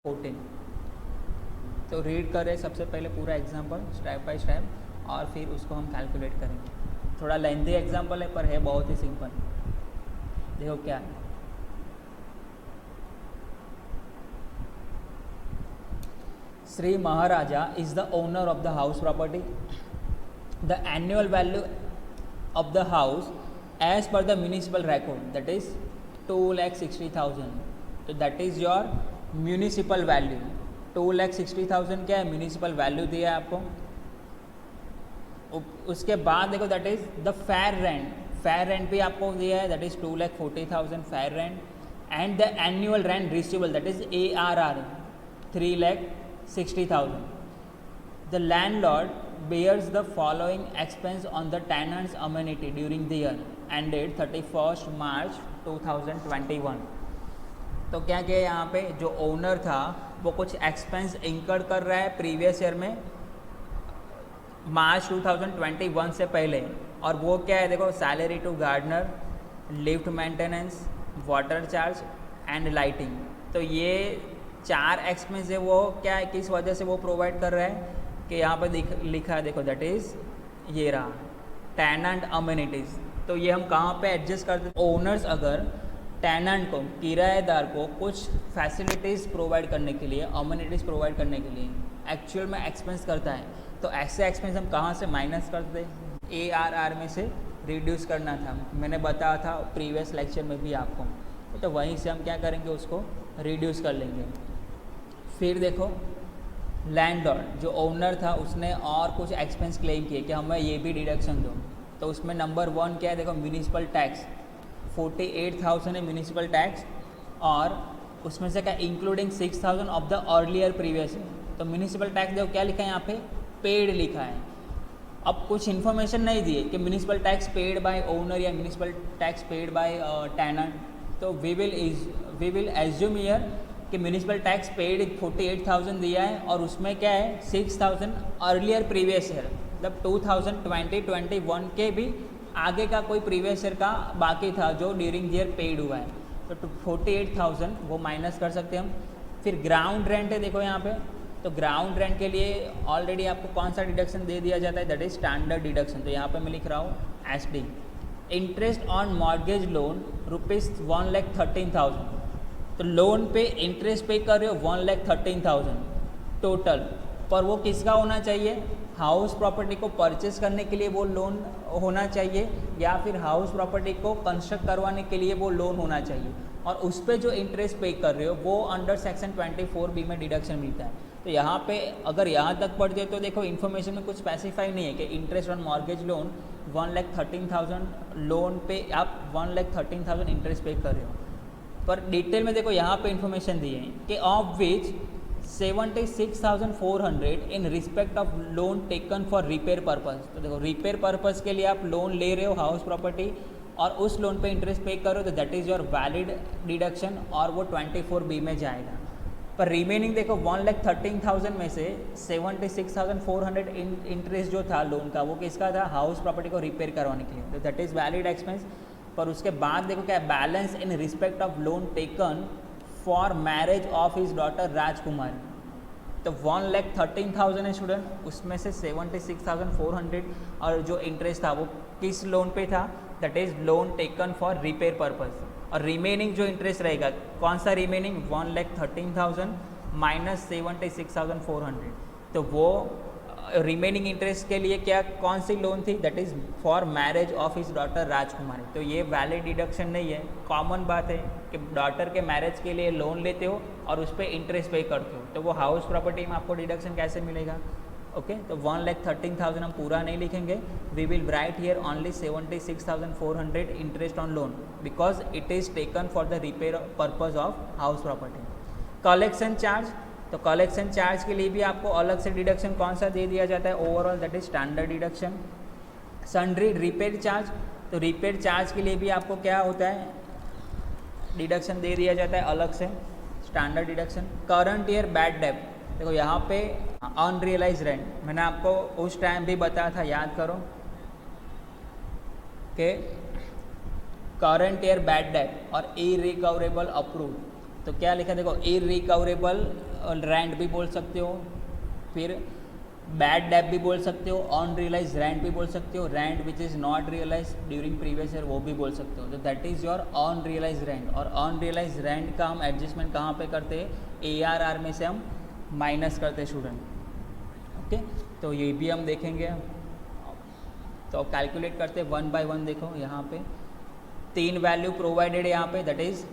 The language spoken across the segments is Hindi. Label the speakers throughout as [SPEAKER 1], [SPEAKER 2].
[SPEAKER 1] 14। तो रीड करें सबसे पहले पूरा एग्जाम्पल स्टेप बाय स्टेप और फिर उसको हम कैलकुलेट करेंगे। थोड़ा लेंथी एग्जाम्पल है पर है बहुत ही सिंपल। देखो क्या है, Sri Maharaja is the owner of the house property. The annual value of the house as per the municipal record, that is 2,60,000. तो that is your municipal value. 2,60,000 क्या है, म्यूनिसिपल वैल्यू दिया है आपको। उसके बाद देखो that is the fair rent, fair rent भी आपको दिया है, that is 2,40,000 fair rent and the annual rent receivable that is ARR 3,60,000. The landlord bears the following expense on the tenant's amenity during the year ended 31st March 2021. तो क्या किया यहाँ पे, जो ओनर था वो कुछ एक्सपेंस इंकर कर रहा है प्रीवियस ईयर में मार्च 2021 से पहले, और वो क्या है देखो, salary to gardener, lift maintenance, water charge and lighting. तो ये 4 एक्सपेंस है, वो क्या है, किस वजह से वो प्रोवाइड कर रहा है कि यहाँ पर लिखा है देखो दैट इज़ ये रहा टेनेंट अम्यूनिटीज़। तो ये हम कहाँ पे एडजस्ट करते हैं, ओनर्स अगर टेनेंट को, किराएदार को कुछ फैसिलिटीज़ प्रोवाइड करने के लिए, अम्यूनिटीज़ प्रोवाइड करने के लिए एक्चुअल में एक्सपेंस करता है, तो ऐसे एक्सपेंस हम कहाँ से माइनस करते हैं, ARR में से रिड्यूस करना था। मैंने बताया था प्रीवियस लेक्चर में भी आपको, तो वहीं से हम क्या करेंगे, उसको रिड्यूस कर लेंगे। फिर देखो लैंडलॉर्ड जो ओनर था उसने और कुछ एक्सपेंस क्लेम किए कि हमें ये भी डिडक्शन दो, तो उसमें नंबर 1 क्या है देखो, म्यूनिसिपल टैक्स 48,000 है म्यूनिसिपल टैक्स, और उसमें से क्या including 6,000 of the earlier previous है। तो म्यूनिसिपल टैक्स देखो क्या लिखा है यहाँ पे, पेड लिखा है। अब कुछ इन्फॉर्मेशन नहीं दी है कि municipal tax paid by owner या municipal tax paid by tenant, तो वी विल एज्यूम ईयर कि म्यूनिसिपल टैक्स पेड 48,000 दिया है, और उसमें क्या है 6,000 अर्लियर प्रीवियस ईयर, मतलब 2020-21 के भी आगे का कोई प्रीवियस ईयर का बाकी था जो ड्यूरिंग ईयर पेड हुआ है, तो 48,000 वो माइनस कर सकते हैं हम। फिर ग्राउंड रेंट है देखो यहाँ पे, तो ग्राउंड रेंट के लिए ऑलरेडी आपको कौन सा डिडक्शन दे दिया जाता है, दैट इज स्टैंडर्ड डिडक्शन। तो यहाँ पे मैं लिख रहा हूँ SD। Interest on mortgage loan ₹1,13,000, तो लोन पे इंटरेस्ट पे कर रहे हो 1,13,000 टोटल, पर वो किसका होना चाहिए, हाउस प्रॉपर्टी को परचेस करने के लिए वो लोन होना चाहिए, या फिर हाउस प्रॉपर्टी को कंस्ट्रक्ट करवाने के लिए वो लोन होना चाहिए, और उस पर जो इंटरेस्ट पे कर रहे हो वो अंडर सेक्शन 24B में डिडक्शन मिलता है। तो यहाँ पे अगर यहाँ तक पढ़ जाए तो देखो इन्फॉर्मेशन में कुछ स्पेसिफाई नहीं है कि interest on mortgage loan 1,13,000 loan पे आप 1,13,000 इंटरेस्ट पे कर रहे हो, पर डिटेल में देखो यहाँ पे इन्फॉर्मेशन दी है कि of which 76,400 in respect of loan taken for repair purpose. तो देखो रिपेयर पर्पस के लिए आप लोन ले रहे हो हाउस प्रॉपर्टी, और उस लोन पे इंटरेस्ट पे करो, तो that is your valid deduction, और वो 24B में जाएगा। पर रिमेनिंग देखो 1,13,000 में से 76,400 इंटरेस्ट जो था लोन का, वो किसका था, हाउस प्रॉपर्टी को रिपेयर करवाने के लिए, तो दैट इज़ वैलिड एक्सपेंस। पर उसके बाद देखो क्या, balance in respect of loan taken for marriage of his daughter राजकुमारी। तो 1,13,000 है स्टूडेंट, उसमें से 76,400 और जो इंटरेस्ट था वो किस लोन पे था, that is loan taken for repair purpose, और रिमेनिंग जो इंटरेस्ट रहेगा कौन सा रिमेनिंग, 1,13,000 माइनस 76,400, तो वो रिमेनिंग इंटरेस्ट के लिए क्या, कौन सी लोन थी, that is for marriage of his daughter राजकुमारी। तो ये वैलिड डिडक्शन नहीं है, कॉमन बात है कि डॉटर के मैरिज के लिए लोन लेते हो और उस पर इंटरेस्ट पे करते हो, तो वो हाउस प्रॉपर्टी में आपको डिडक्शन कैसे मिलेगा। ओके, तो 1,13,000 हम पूरा नहीं लिखेंगे, we will write here only 76,400 interest on loan because it is taken for the repair purpose of house property. Collection charge, तो कलेक्शन चार्ज के लिए भी आपको अलग से डिडक्शन कौन सा दे दिया जाता है, overall that is standard deduction. Sundry repair charge, तो रिपेयर चार्ज के लिए भी आपको क्या होता है, डिडक्शन दे दिया जाता है अलग से, standard deduction. Current year bad डेब्ट, देखो यहाँ पे अनरियलाइज रेंट मैंने आपको उस टाइम भी बताया था, याद करो कि करंट ईयर बैड डेब्ट और इरिकवरेबल अप्रूव, तो क्या लिखा देखो, इरिकवरेबल रेंट भी बोल सकते हो, फिर बैड डेप भी बोल सकते हो, अनरियलाइज रेंट भी बोल सकते हो, rent which is not realise during previous year वो भी बोल सकते हो। तो that is your unrealise rent. और अनरियलाइज रेंट का हम एडजस्टमेंट कहाँ पे करते हैं, ARR में से हम माइनस करते हैं स्टूडेंट। ओके, तो ये भी हम देखेंगे। तो कैलकुलेट करते 1 बाय 1। देखो यहाँ पे 3 वैल्यू प्रोवाइडेड है यहाँ पे, that is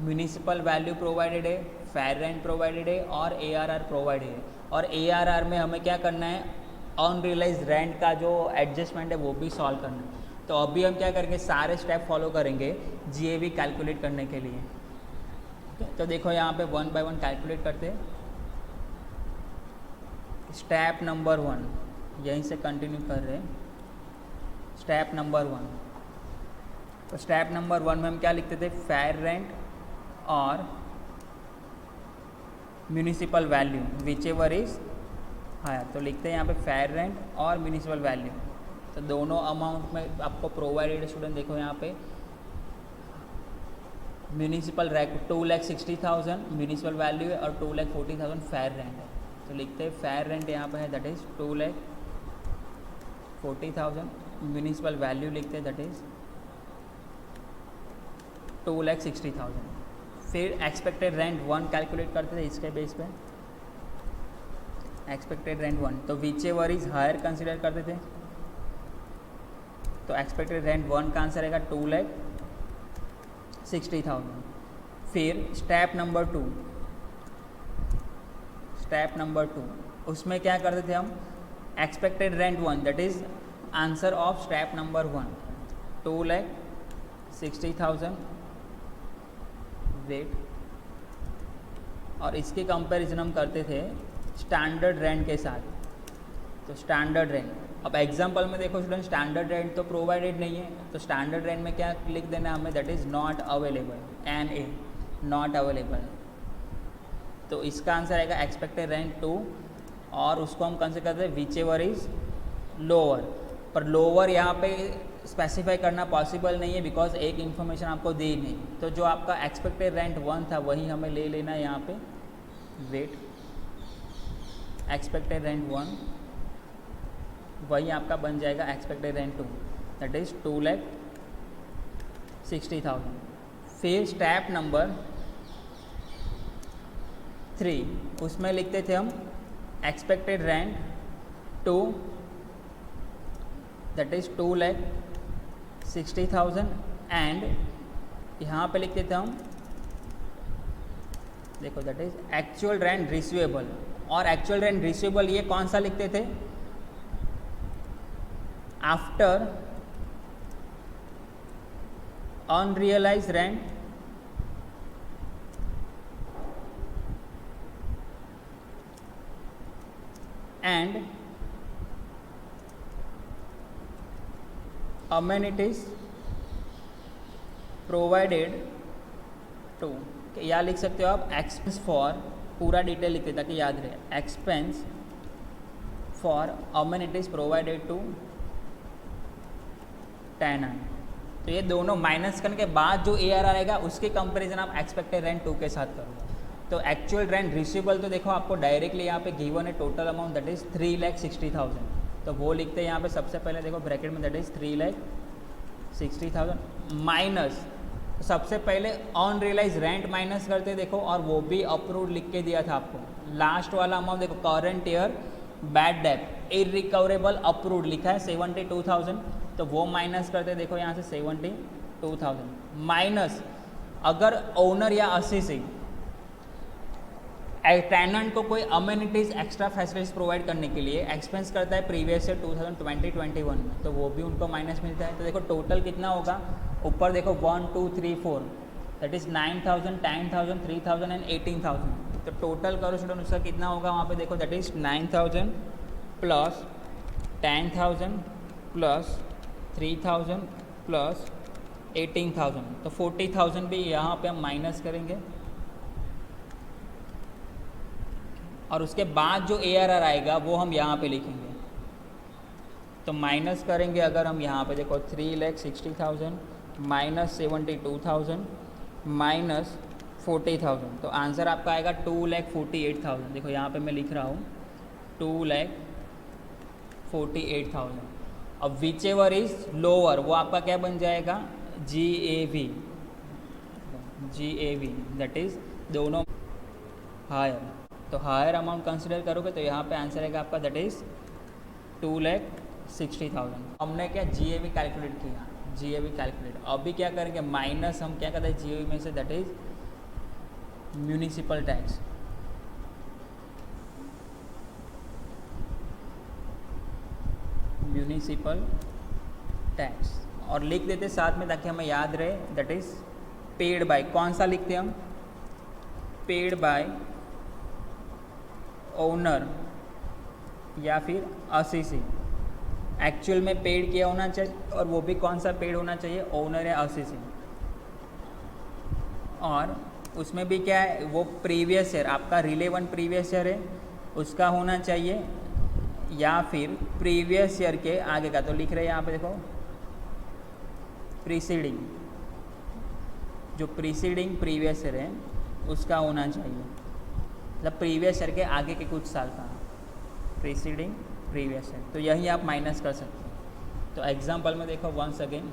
[SPEAKER 1] municipal value provided है, फेयर रेंट प्रोवाइडेड है और ARR प्रोवाइडेड है। और ARR में हमें क्या करना है, अनरियलाइज रेंट का जो एडजस्टमेंट है वो भी सॉल्व करना है। तो अभी हम क्या करेंगे, सारे स्टेप फॉलो करेंगे GAV कैलकुलेट करने के लिए। तो देखो यहाँ पे 1 बाय 1 कैलकुलेट करते हैं। स्टेप नंबर 1 यहीं से कंटिन्यू कर रहे हैं। स्टेप नंबर 1, तो स्टेप नंबर 1 में हम क्या लिखते थे, फेयर रेंट और municipal value whichever is higher. तो लिखते हैं यहाँ पे फेयर रेंट और म्यूनिसिपल वैल्यू। तो दोनों अमाउंट में आपको प्रोवाइडेड स्टूडेंट, देखो यहाँ पे म्यूनिसिपल रेंट 2,60,000 म्यूनिसिपल वैल्यू है और 2,40,000 फेयर रेंट है। तो लिखते हैं फेयर रेंट यहाँ पे है दैट इज़ 2,40,000, म्यूनिसिपल वैल्यू लिखते हैं दैट इज़ 2,60,000। फिर एक्सपेक्टेड रेंट 1 कैलकुलेट करते थे इसके बेस पे, एक्सपेक्टेड रेंट 1। तो whichever is higher consider करते थे। तो एक्सपेक्टेड रेंट 1 का आंसर रहेगा 2,60,000। फिर स्टेप नंबर 2, स्टेप नंबर 2 उसमें क्या करते थे हम, expected rent 1 that is answer of step number 1 2,60,000 वेट। और इसके कंपैरिजन हम करते थे स्टैंडर्ड रेंट के साथ। तो स्टैंडर्ड रेंट, अब एग्जांपल में देखो स्टूडेंट, स्टैंडर्ड रेंट तो प्रोवाइडेड नहीं है, तो स्टैंडर्ड रेंट में क्या लिख देना है हमें, that is not available, NA not available. तो इसका आंसर आएगा एक्सपेक्टेड रेंट 2, और उसको हम कंसिडर करते हैं विच एवर इज लोअर। पर लोअर यहाँ पे स्पेसिफाई करना पॉसिबल नहीं है बिकॉज एक इन्फॉर्मेशन आपको दी नहीं। तो जो आपका एक्सपेक्टेड रेंट 1 था वही हमें ले लेना है यहाँ पे, वेट एक्सपेक्टेड रेंट 1 वही आपका बन जाएगा एक्सपेक्टेड रेंट 2 दैट इज़ 2,60,000। फिर स्टेप नंबर 3 उसमें लिखते थे हम expected rent 2 that is 2,60,000 and यहाँ पे लिखते थे हम, देखो that is actual rent receivable. और एक्चुअल रेंट रिसीवेबल ये कौन सा लिखते थे, after unrealise rent and amenities provided to, या लिख सकते हो आप एक्सपेंस फॉर, पूरा डिटेल लिखते ताकि याद रहे, expense for amenities provided to tenant. तो ये दोनों माइनस करने के बाद जो ARR आएगा उसके कंपैरिजन आप एक्सपेक्टेड रेंट 2 के साथ करोगे। तो एक्चुअल रेंट रिसीवेबल तो देखो आपको डायरेक्टली यहाँ पे गिवन है टोटल अमाउंट दैट इज 3,60,000। तो वो लिखते हैं यहाँ पे सबसे पहले देखो ब्रैकेट में दैट इज 3,60,000 माइनस, सबसे पहले अनरियलाइज रेंट माइनस करते देखो, और वो भी अप्रूव्ड लिख के दिया था आपको। लास्ट वाला अमाउंट देखो current year bad debt irrecoverable approved लिखा है 72,000, तो वो माइनस करते देखो यहाँ से 72,000 माइनस अगर ओनर या असेसी टेनेंट को कोई अमेनिटीज एक्स्ट्रा फैसिलिटीज प्रोवाइड करने के लिए एक्सपेंस करता है प्रीवियस ईयर 2020-21 में, तो वो भी उनको माइनस मिलता है। तो देखो टोटल कितना होगा, ऊपर देखो 1 2 3 4 दैट इज 9,000 10,000 3,000 एंड 18,000। तो टोटल करो स्टूडेंट उसका कितना होगा वहाँ पे देखो that is 9,000 plus 10,000 plus 3,000 plus 18,000, तो 40,000 भी यहाँ पे हम माइनस करेंगे। और उसके बाद जो ARR आएगा वो हम यहाँ पे लिखेंगे। तो माइनस करेंगे अगर हम यहाँ पे देखो 3,60,000 माइनस 72,000 माइनस 40,000, तो आंसर आपका आएगा 2,48,000। देखो यहाँ पे मैं लिख रहा हूँ 2,48,000। अब विच एवर इज लोअर वो आपका क्या बन जाएगा, GAV, दैट इज दोनों हायर। तो हायर अमाउंट कंसिडर करोगे तो यहाँ पे आंसर आएगा आपका दैट इज 2,60,000। हमने क्या GAV कैलकुलेट किया, GAV कैलकुलेट। अभी क्या करेंगे, माइनस हम क्या करते हैं GAV में से, that is municipal tax. Municipal tax और लिख देते साथ में ताकि हमें याद रहे, दैट इज पेड बाय। कौन सा लिखते हैं हम, पेड बाय ओनर या फिर असीसी। एक्चुअल में पेड किया होना चाहिए और वो भी कौन सा पेड होना चाहिए, ओनर या असीसी। और उसमें भी क्या है, वो प्रीवियस ईयर आपका रिलेवेंट प्रीवियस ईयर है उसका होना चाहिए या फिर प्रीवियस ईयर के आगे का। तो लिख रहे हैं यहाँ पे देखो प्रीसीडिंग, जो प्रीसीडिंग प्रीवियस ईयर है उसका होना चाहिए, मतलब प्रीवियस ईयर के आगे के कुछ साल का प्रीसीडिंग प्रीवियस ईयर। तो यही आप माइनस कर सकते हैं। तो एग्जांपल में देखो वंस अगेन,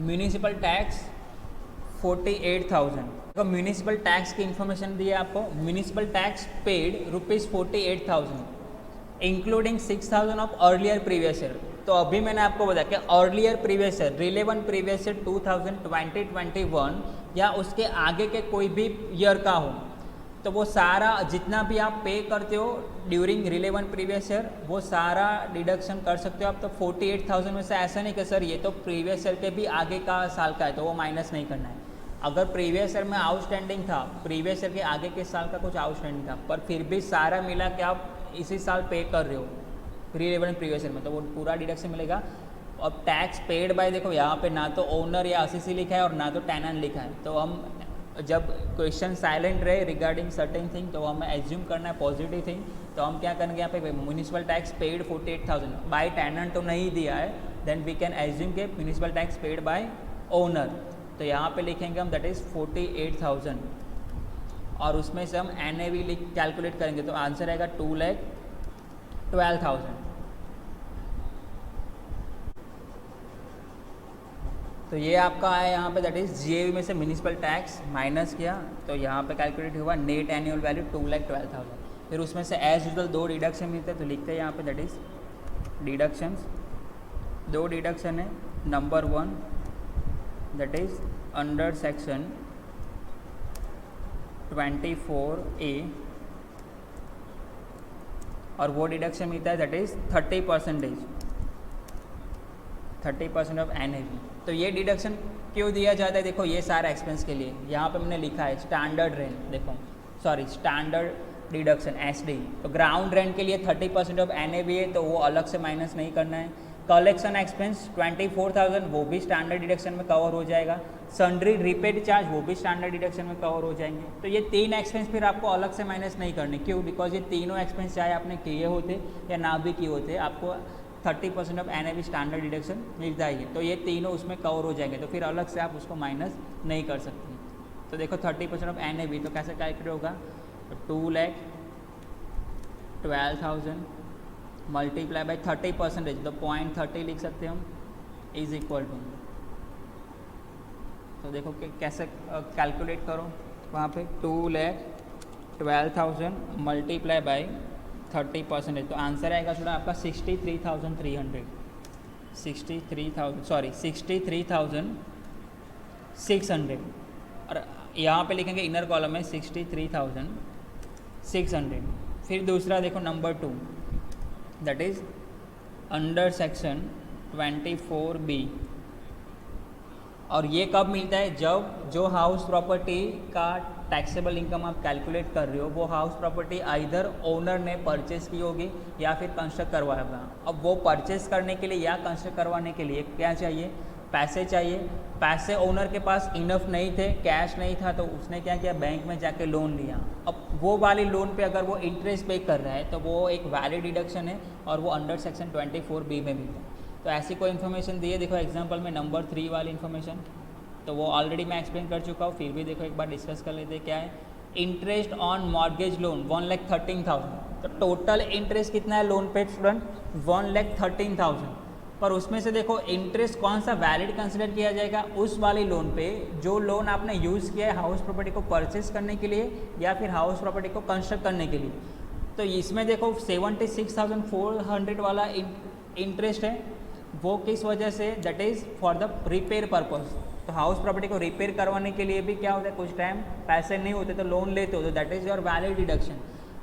[SPEAKER 1] म्यूनिसिपल टैक्स 48,000। तो म्यूनिसिपल टैक्स की इंफॉर्मेशन दी है आपको। Municipal tax paid ₹48,000 including 6,000 of earlier previous year. तो अभी मैंने आपको बताया कि earlier previous year, relevant previous year 2020-21 या उसके आगे के कोई भी ईयर का हो, तो वो सारा जितना भी आप पे करते हो ड्यूरिंग रिलेवेंट प्रीवियस ईयर वो सारा डिडक्शन कर सकते हो आप। तो 48,000 में से ऐसा नहीं कि सर ये तो प्रीवियस ईयर के भी आगे का साल का है तो वो माइनस नहीं करना है। अगर प्रीवियस ईयर में आउटस्टैंडिंग था, प्रीवियस ईयर के आगे के साल का कुछ आउटस्टैंडिंग था, पर फिर भी सारा मिला कि आप इसी साल पे कर रहे हो रिलेवेंट प्रीवियस ईयर में, तो वो पूरा डिडक्शन मिलेगा। अब टैक्स पेड बाय, देखो यहाँ पे ना तो ओनर या असीसी लिखा है और ना तो टेनेंट लिखा है। तो हम जब क्वेश्चन साइलेंट रहे रिगार्डिंग सर्टेन थिंग तो हमें एज्यूम करना है पॉजिटिव थिंग। तो हम क्या करेंगे यहाँ पे municipal tax paid 48,000 by tenant तो नहीं दिया है, देन वी कैन एज्यूम के municipal tax paid by owner. तो यहाँ पे लिखेंगे हम दैट इज़ 48,000 और उसमें से हम NAV कैलकुलेट करेंगे तो आंसर आएगा 2,12,000। तो ये आपका आया यहाँ पे दैट इज़ GAV में से म्यूनिसिपल टैक्स माइनस किया तो यहाँ पे कैलकुलेट हुआ नेट एनुअल वैल्यू 2,12,000। फिर उसमें से एज यूजुअल 2 डिडक्शन मिलते हैं तो लिखते हैं यहाँ पे दैट इज़ डिडक्शंस। 2 डिडक्शन है। Number 1 that is under section 24A और वो डिडक्शन मिलता है दैट इज़ 30% ऑफ NAV। तो ये डिडक्शन क्यों दिया जाता है, देखो ये सारा एक्सपेंस के लिए यहाँ पे मैंने लिखा है स्टैंडर्ड रेंट, देखो सॉरी स्टैंडर्ड डिडक्शन SD। तो ग्राउंड रेंट के लिए 30% ऑफ NAV है तो वो अलग से माइनस नहीं करना है। कलेक्शन एक्सपेंस 24,000 वो भी स्टैंडर्ड डिडक्शन में कवर हो जाएगा। सन्ड्री रिपेड चार्ज वो भी स्टैंडर्ड डिडक्शन में कवर हो जाएंगे। तो ये 3 एक्सपेंस फिर आपको अलग से माइनस नहीं करने, क्यों, बिकॉज ये तीनों एक्सपेंस चाहे आपने किए होते या ना भी किए होते आपको 30% ऑफ NAV स्टैंडर्ड डिडक्शन मिलता ही है। तो ये तीनों उसमें कवर हो जाएंगे तो फिर अलग से आप उसको माइनस नहीं कर सकते। तो देखो 30% ऑफ NAV तो कैसे कैलकुलेट होगा, तो 2,12,000 मल्टीप्लाई बाई 30%, तो 0.30 लिख सकते हैं हम, इज इक्वल टू। तो देखो कि कैसे कैलकुलेट करो वहाँ पे 2,12,000 मल्टीप्लाई बाई 30%, तो आंसर आएगा थोड़ा आपका 63,300 63,600 और यहाँ पे लिखेंगे इनर कॉलम में 63,600। फिर दूसरा देखो number 2 that is under section 24B और ये कब मिलता है, जब जो हाउस प्रॉपर्टी का टैक्सेबल इनकम आप कैलकुलेट कर रहे हो वो हाउस प्रॉपर्टी आइदर ओनर ने परचेस की होगी या फिर कंस्ट्रक्ट करवाया होगा। अब वो परचेस करने के लिए या कंस्ट्रक्ट करवाने के लिए क्या चाहिए, पैसे चाहिए। पैसे ओनर के पास इनफ नहीं थे, कैश नहीं था, तो उसने क्या किया, बैंक में जाके लोन लिया। अब वो वाली लोन पे अगर वो इंटरेस्ट पे कर रहा है तो वो एक वैलिड डिडक्शन है और वो अंडर सेक्शन 24B में भी है। तो ऐसी कोई इन्फॉर्मेशन दी है, देखो एग्जांपल में नंबर 3 वाली इन्फॉर्मेशन तो वो ऑलरेडी मैं एक्सप्लेन कर चुका हूँ, फिर भी देखो एक बार डिस्कस कर लेते हैं क्या है। इंटरेस्ट ऑन मॉर्गेज लोन 1,13,000, तो टोटल इंटरेस्ट कितना है लोन पे स्टूडेंट 1,13,000, पर उसमें से देखो इंटरेस्ट कौन सा वैलिड कंसिडर किया जाएगा, उस वाली लोन पे जो लोन आपने यूज़ किया है हाउस प्रॉपर्टी को परचेस करने के लिए या फिर हाउस प्रॉपर्टी को कंस्ट्रक्ट करने के लिए। तो इसमें देखो 76,400 वाला इंटरेस्ट है, वो किस वजह से, that is for the repair purpose. तो हाउस प्रॉपर्टी को रिपेयर करवाने के लिए भी क्या होता है, कुछ टाइम पैसे नहीं होते तो लोन लेते हो, तो that is your valid deduction.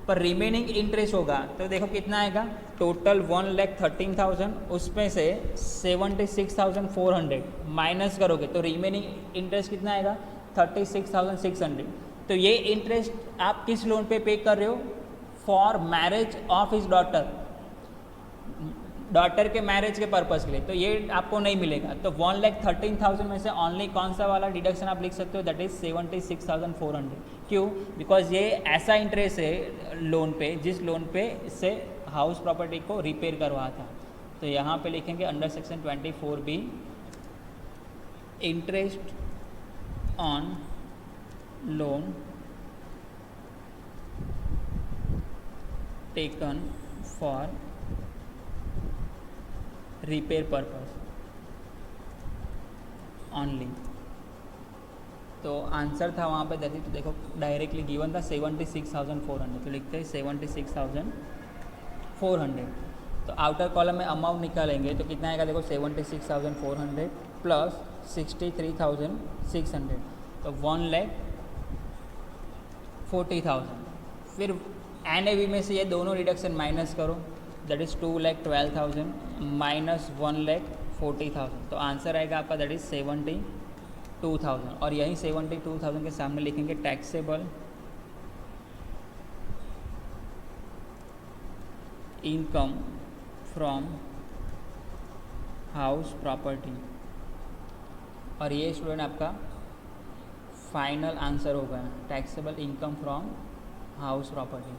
[SPEAKER 1] पर रिमेनिंग इंटरेस्ट होगा तो देखो कितना आएगा, टोटल 1,13,000, उसमें से 76,400 माइनस करोगे तो रिमेनिंग इंटरेस्ट कितना आएगा 36,600। तो ये इंटरेस्ट आप किस लोन पे कर रहे हो, for marriage of his daughter के मैरिज के पर्पज़ के लिए, तो ये आपको नहीं मिलेगा। तो 1,13,000 में से ओनली कौन सा वाला डिडक्शन आप लिख सकते हो, दैट इज़ 76,400। क्यों, बिकॉज ये ऐसा इंटरेस्ट है लोन पे जिस लोन पे से हाउस प्रॉपर्टी को रिपेयर करवा था। तो यहाँ पे लिखेंगे under section 24B, interest on loan taken for repair purpose only. तो आंसर था वहाँ पे देखो डायरेक्टली गिवन था 76,400, तो लिखते हैं 76,400। तो आउटर कॉलम में अमाउंट निकालेंगे तो कितना आएगा, देखो 76,400 प्लस 63,600, तो 1,40,000। फिर NAV में से ये दोनों रिडक्शन माइनस करो, दैट इज़ 2,12,000 माइनस 1,40,000, तो आंसर आएगा आपका दैट इज़ 72,000। और यही 72,000 के सामने लिखेंगे taxable income from house property, और ये स्टूडेंट आपका फाइनल आंसर होगा taxable income from house property.